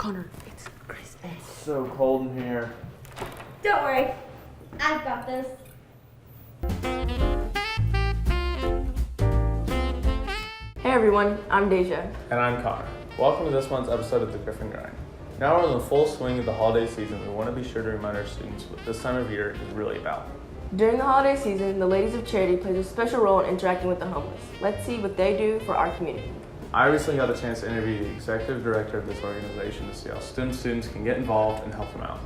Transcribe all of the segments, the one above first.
Connor, it's Gryphon. It's so cold in here. Don't worry, I've got this. Hey everyone, I'm Deja. And I'm Connor. Welcome to this month's episode of the Gryphon Grind. Now we're in the full swing of the holiday season. We want to be sure to remind our students what this time of year is really about. During the holiday season, the Ladies of Charity plays a special role in interacting with the homeless. Let's see what they do for our community. I recently got a chance to interview the executive director of this organization to see how students can get involved and help them out.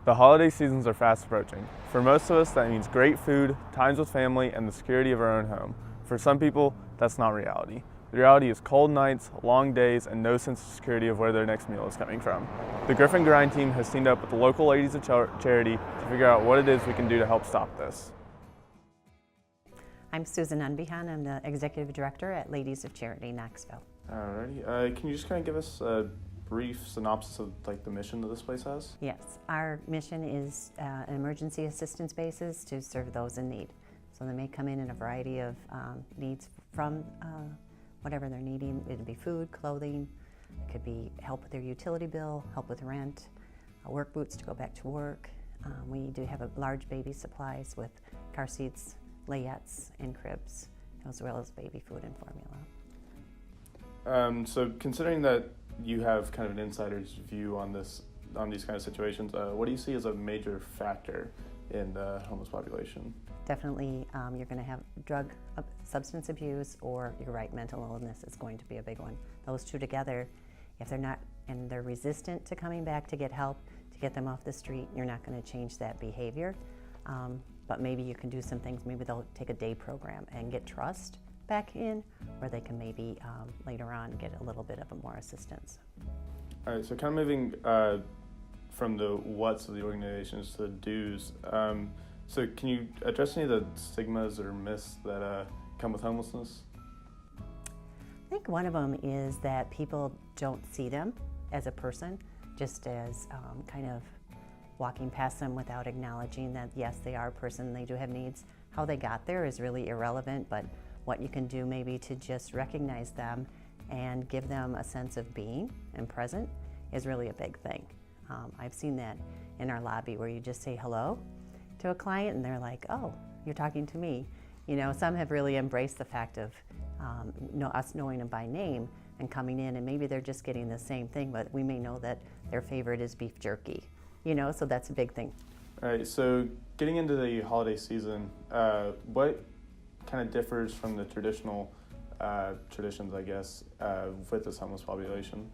The holiday seasons are fast approaching. For most of us, that means great food, times with family, and the security of our own home. For some people, that's not reality. The reality is cold nights, long days, and no sense of security of where their next meal is coming from. The Gryphon Grind team has teamed up with the local Ladies of Charity to figure out what it is we can do to help stop this. I'm Susan Unbehan. I'm the Executive Director at Ladies of Charity, Knoxville. Alrighty, can you just kind of give us a brief synopsis of the mission that this place has? Yes, our mission is emergency assistance bases to serve those in need. So they may come in a variety of needs from whatever they're needing. It could be food, clothing, it could be help with their utility bill, help with rent, work boots to go back to work. We do have a large baby supplies with car seats, layettes, and cribs, as well as baby food and formula. So considering that you have kind of an insider's view on these kind of situations, what do you see as a major factor in the homeless population? Definitely, you're going to have drug, substance abuse, or you're right, mental illness is going to be a big one. Those two together, if they're not, and they're resistant to coming back to get help, to get them off the street, you're not going to change that behavior. But maybe you can do some things, maybe they'll take a day program and get trust back in, where they can maybe later on get a little bit of more assistance. All right, so kind of moving from the what's of the organizations to the do's. So can you address any of the stigmas or myths that come with homelessness? I think one of them is that people don't see them as a person, just as kind of walking past them without acknowledging that yes, they are a person, they do have needs. How they got there is really irrelevant, but what you can do maybe to just recognize them and give them a sense of being and present is really a big thing. I've seen that in our lobby where you just say hello to a client and they're like, oh, you're talking to me. You know, some have really embraced the fact of us knowing them by name and coming in, and maybe they're just getting the same thing, but we may know that their favorite is beef jerky, you know, so that's a big thing. All right, so getting into the holiday season, what kind of differs from the traditional traditions, I guess, with this homeless population?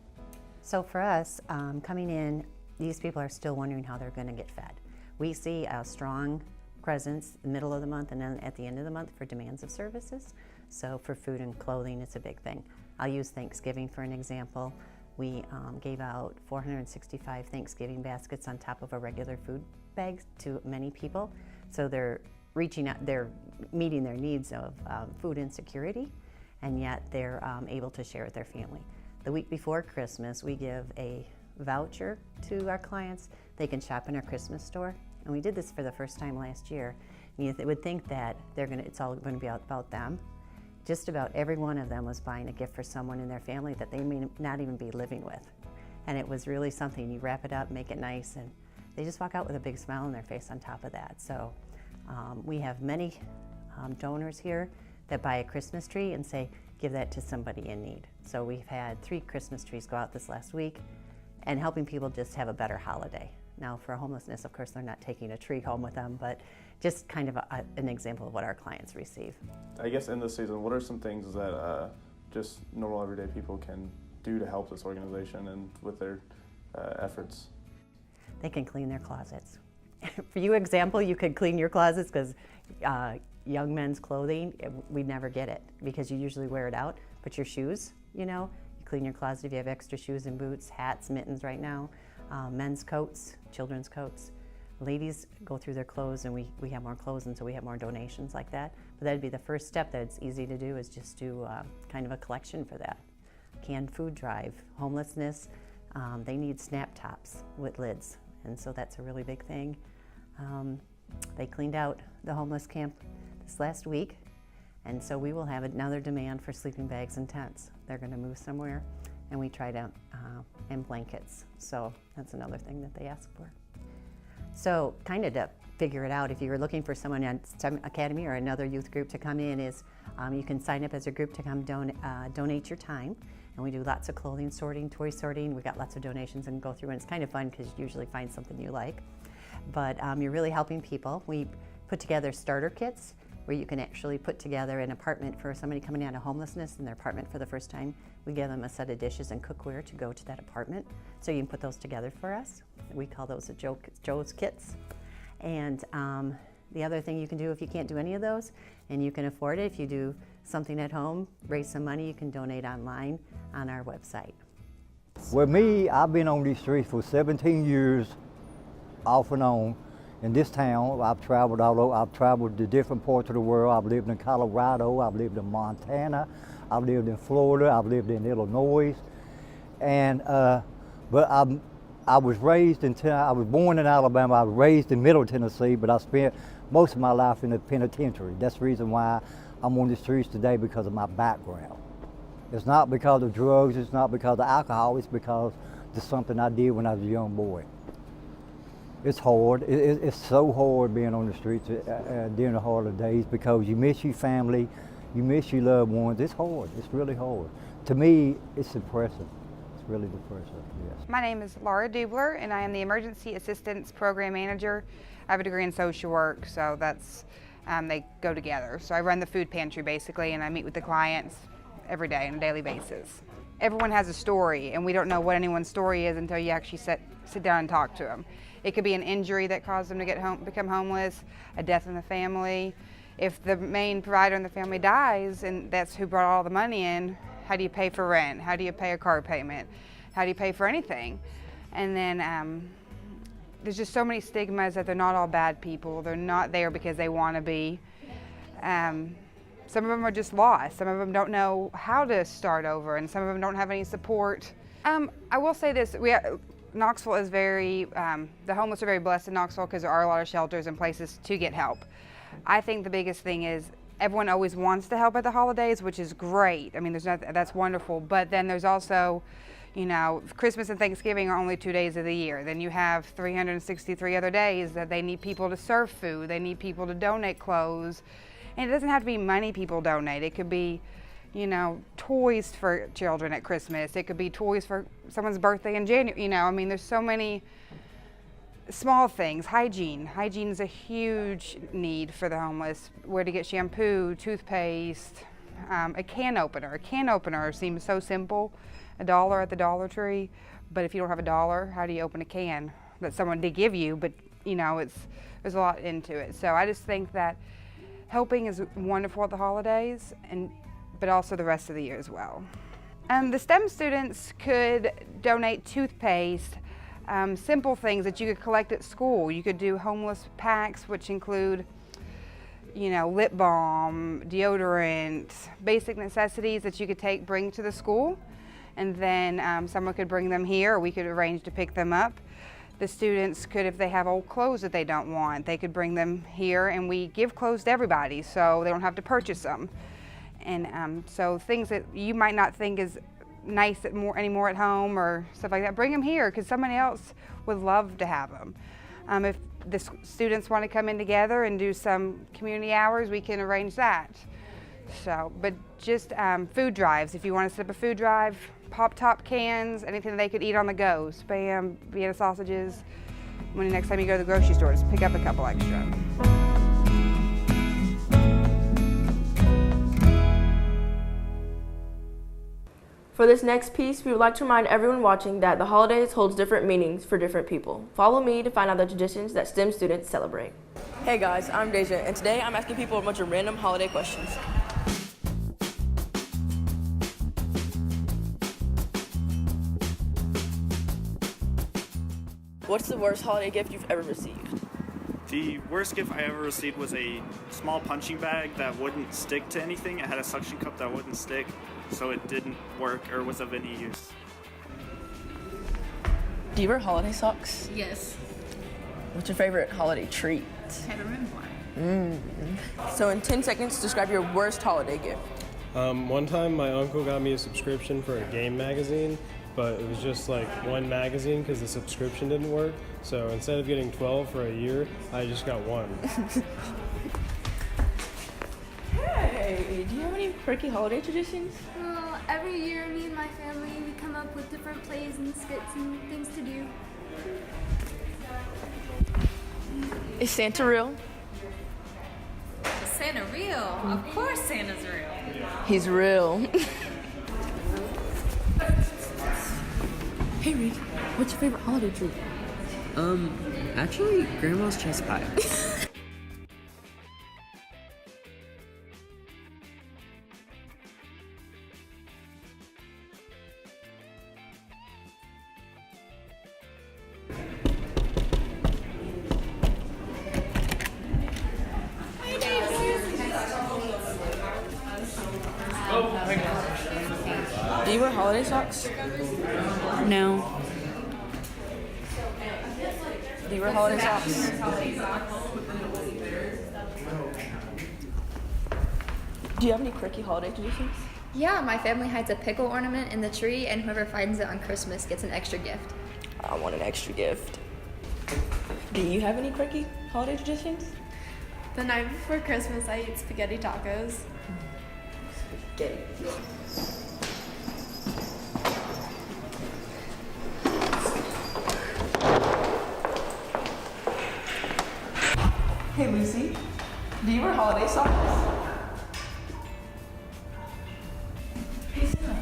So for us, coming in, these people are still wondering how they're going to get fed. We see a strong presence in the middle of the month and then at the end of the month for demands of services. So for food and clothing, it's a big thing. I'll use Thanksgiving for an example. We gave out 465 Thanksgiving baskets on top of a regular food bag to many people. So they're reaching out, they're meeting their needs of food insecurity, and yet they're able to share with their family. The week before Christmas, we give a voucher to our clients. They can shop in our Christmas store, and we did this for the first time last year. You would think that it's all going to be about them. Just about every one of them was buying a gift for someone in their family that they may not even be living with. And it was really something. You wrap it up, make it nice, and they just walk out with a big smile on their face on top of that. So we have many donors here that buy a Christmas tree and say, give that to somebody in need. So we've had 3 Christmas trees go out this last week and helping people just have a better holiday. Now for homelessness, of course, they're not taking a tree home with them, but just kind of an example of what our clients receive. I guess in this season, what are some things that just normal everyday people can do to help this organization and with their efforts? They can clean their closets. For you example, you could clean your closets because young men's clothing, we never get it because you usually wear it out, but your shoes, you know, you clean your closet if you have extra shoes and boots, hats, mittens right now, men's coats, children's coats. Ladies go through their clothes and we have more clothes, and so we have more donations like that. But that'd be the first step that's easy to do, is just do kind of a collection for that. Canned food drive, homelessness, they need snap tops with lids, and so that's a really big thing. They cleaned out the homeless camp this last week, and so we will have another demand for sleeping bags and tents. They're going to move somewhere, and we try to and blankets. So that's another thing that they ask for. So kind of to figure it out, if you're looking for someone at STEM Academy or another youth group to come in, is you can sign up as a group to come donate your time. And we do lots of clothing sorting, toy sorting. We got lots of donations and go through, and it's kind of fun because you usually find something you like. But you're really helping people. We put together starter kits where you can actually put together an apartment for somebody coming out of homelessness in their apartment for the first time. We give them a set of dishes and cookware to go to that apartment. So you can put those together for us. We call those the Joe's kits. And the other thing you can do if you can't do any of those and you can afford it, if you do something at home, raise some money, you can donate online on our website. Well, me, I've been on these streets for 17 years, off and on. In this town, I've traveled all over. I've traveled to different parts of the world. I've lived in Colorado, I've lived in Montana, I've lived in Florida, I've lived in Illinois. And, but I was raised I was born in Alabama, I was raised in Middle Tennessee, but I spent most of my life in the penitentiary. That's the reason why I'm on the streets today, because of my background. It's not because of drugs, it's not because of alcohol, it's because of something I did when I was a young boy. It's hard, it's so hard being on the streets during the harder days, because you miss your family, you miss your loved ones. It's hard, it's really hard. To me, it's depressing. It's really depressing, yes. My name is Laura Dubler, and I am the Emergency Assistance Program Manager. I have a degree in social work, so that's, they go together. So I run the food pantry basically, and I meet with the clients every day on a daily basis. Everyone has a story, and we don't know what anyone's story is until you actually sit down and talk to them. It could be an injury that caused them to become homeless, a death in the family. If the main provider in the family dies, and that's who brought all the money in, how do you pay for rent? How do you pay a car payment? How do you pay for anything? And then there's just so many stigmas that they're not all bad people. They're not there because they want to be. Some of them are just lost. Some of them don't know how to start over, and some of them don't have any support. I will say this, Knoxville is very, the homeless are very blessed in Knoxville because there are a lot of shelters and places to get help. I think the biggest thing is everyone always wants to help at the holidays, which is great. I mean, that's wonderful, but then there's also, you know, Christmas and Thanksgiving are only 2 days of the year. Then you have 363 other days that they need people to serve food, they need people to donate clothes. And it doesn't have to be money people donate. It could be, you know, toys for children at Christmas. It could be toys for someone's birthday in January. You know, I mean, there's so many small things. Hygiene. Hygiene is a huge need for the homeless. Where to get shampoo, toothpaste, a can opener. A can opener seems so simple, $1 at the Dollar Tree. But if you don't have $1, how do you open a can that someone did give you? But, you know, there's a lot into it. So I just think that helping is wonderful at the holidays, but also the rest of the year as well. The STEM students could donate toothpaste, simple things that you could collect at school. You could do homeless packs, which include, you know, lip balm, deodorant, basic necessities that you could bring to the school, and then someone could bring them here, or we could arrange to pick them up. The students could, if they have old clothes that they don't want, they could bring them here, and we give clothes to everybody so they don't have to purchase them. And so things that you might not think is nice anymore at home or stuff like that, bring them here because somebody else would love to have them. If the students want to come in together and do some community hours, we can arrange that. So, but just food drives, if you want to set up a food drive, pop-top cans, anything they could eat on the go, Spam, Vienna sausages. When the next time you go to the grocery store, just pick up a couple extra. For this next piece, we would like to remind everyone watching that the holidays holds different meanings for different people. Follow me to find out the traditions that STEM students celebrate. Hey guys, I'm Deja, and today I'm asking people a bunch of random holiday questions. What's the worst holiday gift you've ever received? The worst gift I ever received was a small punching bag that wouldn't stick to anything. It had a suction cup that wouldn't stick, so it didn't work or was of any use. Do you wear holiday socks? Yes. What's your favorite holiday treat? Peppermint pie. So in 10 seconds, describe your worst holiday gift. One time my uncle got me a subscription for a game magazine, but it was just like one magazine because the subscription didn't work. So instead of getting 12 for a year, I just got one. Hey, do you have any quirky holiday traditions? Well, every year, me and my family, we come up with different plays and skits and things to do. Is Santa real? Is Santa real? Of course Santa's real. He's real. Hey Reed, what's your favorite holiday treat? Actually, Grandma's chess pie. Do you wear holiday socks? No. Do you wear holiday socks? Do you have any quirky holiday traditions? Yeah, my family hides a pickle ornament in the tree, and whoever finds it on Christmas gets an extra gift. I want an extra gift. Do you have any quirky holiday traditions? The night before Christmas, I eat spaghetti tacos. Spaghetti. Hey Lucy, do you wear holiday socks? Hey Sarah,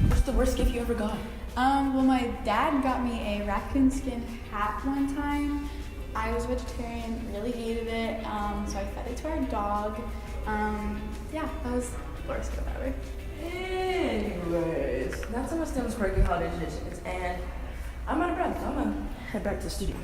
what's the worst gift you ever got? Well, my dad got me a raccoon skin hat one time. I was vegetarian, really hated it, so I fed it to our dog. Yeah, that was the worst gift ever. Anyways, that's some of STEM's quirky holiday traditions, and I'm out of breath, so I'm gonna head back to the studio.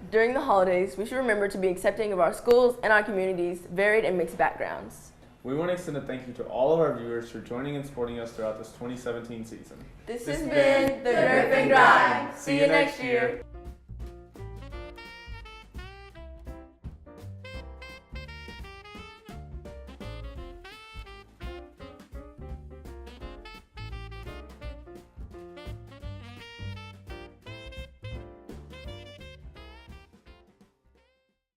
During the holidays, we should remember to be accepting of our schools and our communities' varied and mixed backgrounds. We want to extend a thank you to all of our viewers for joining and supporting us throughout this 2017 season. This has been the Gryphon Grind. See you next year.